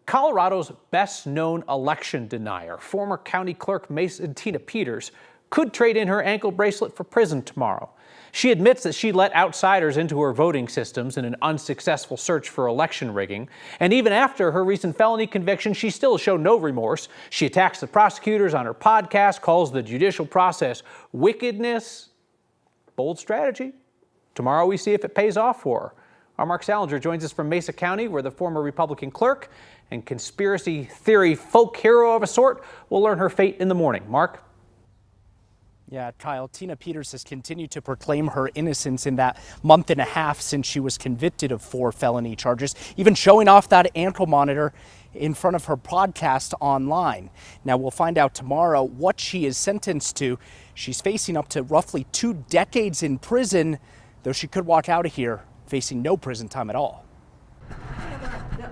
Colorado's best-known election denier, former county clerk Mason Tina Peters, could trade in her ankle bracelet for prison tomorrow. She admits that she let outsiders into her voting systems in an unsuccessful search for election rigging. And even after her recent felony conviction, she still showed no remorse. She attacks the prosecutors on her podcast, calls the judicial process wickedness. Bold strategy. Tomorrow we see if it pays off for her. Our Mark Salinger joins us from Mesa County, where the former Republican clerk and conspiracy theory folk hero of a sort will learn her fate in the morning. Mark? Yeah, Kyle, Tina Peters has continued to proclaim her innocence in that month and a half since she was convicted of 4 felony charges, even showing off that ankle monitor in front of her podcast online. Now, we'll find out tomorrow what she is sentenced to. She's facing up to roughly 2 decades in prison, though she could walk out of here facing no prison time at all.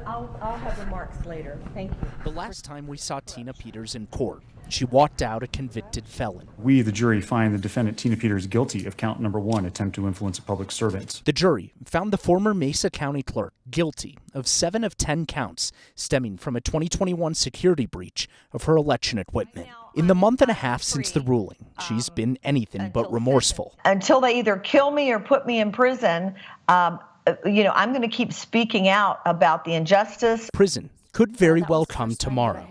I'll have remarks later. Thank you. The last time we saw Tina Peters in court, she walked out a convicted felon. We, the jury, find the defendant Tina Peters guilty of count number 1, attempt to influence a public servant. The jury found the former Mesa County clerk guilty of 7 of 10 counts stemming from a 2021 security breach of her election equipment. In the month and a half since the ruling, she's been anything but remorseful. Until they either kill me or put me in prison, I'm going to keep speaking out about the injustice. Prison could very well come tomorrow.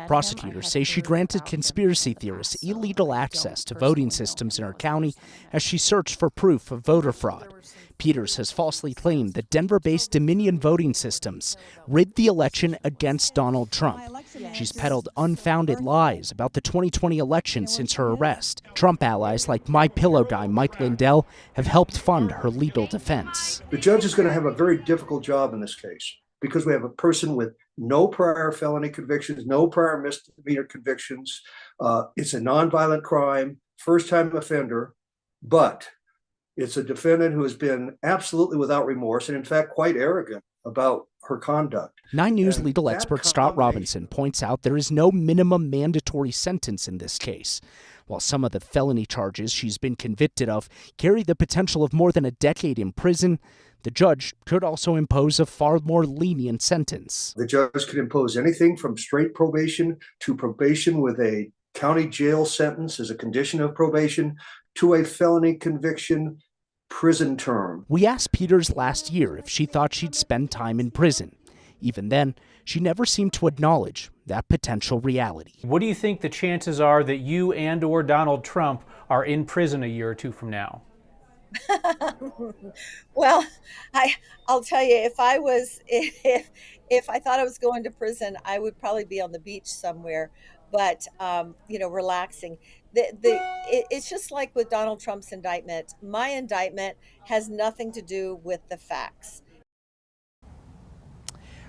Prosecutors say she granted conspiracy theorists illegal access to voting systems in her county as she searched for proof of voter fraud. Peters has falsely claimed that Denver-based Dominion voting systems rigged the election against Donald Trump. She's peddled unfounded lies about the 2020 election since her arrest. Trump allies like My Pillow guy Mike Lindell have helped fund her legal defense. The judge is going to have a very difficult job in this case because we have a person with no prior felony convictions, no prior misdemeanor convictions. It's a nonviolent crime, first-time offender, but it's a defendant who has been absolutely without remorse and, in fact, quite arrogant about her conduct. 9 News legal expert Scott Robinson points out there is no minimum mandatory sentence in this case. While some of the felony charges she's been convicted of carry the potential of more than a decade in prison, the judge could also impose a far more lenient sentence. The judge could impose anything from straight probation to probation with a county jail sentence as a condition of probation to a felony conviction prison term. We asked Peters last year if she thought she'd spend time in prison. Even then, she never seemed to acknowledge that potential reality. What do you think the chances are that you and or Donald Trump are in prison a year or 2 from now? Well, I'll tell you, if I thought I was going to prison, I would probably be on the beach somewhere, but relaxing. It's just like with Donald Trump's indictment. My indictment has nothing to do with the facts.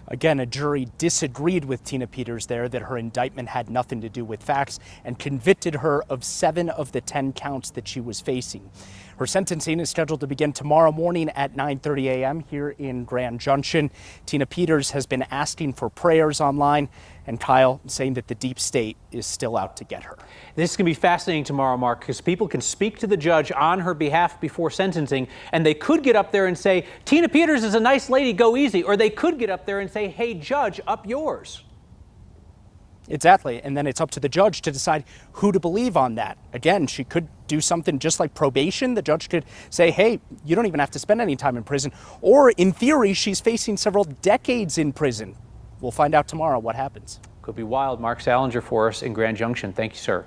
Again, a jury disagreed with Tina Peters there that her indictment had nothing to do with facts and convicted her of 7 of the 10 counts that she was facing. Her sentencing is scheduled to begin tomorrow morning at 9:30 a.m. here in Grand Junction. Tina Peters has been asking for prayers online, and Kyle saying that the deep state is still out to get her. This is going to be fascinating tomorrow, Mark, because people can speak to the judge on her behalf before sentencing, and they could get up there and say, Tina Peters is a nice lady, go easy. Or they could get up there and say, hey, judge, up yours. Exactly, and then it's up to the judge to decide who to believe on that. Again, she could do something just like probation. The judge could say, hey, you don't even have to spend any time in prison. Or in theory, she's facing several decades in prison. We'll find out tomorrow what happens. Could be wild. Mark Salinger for us in Grand Junction. Thank you, sir.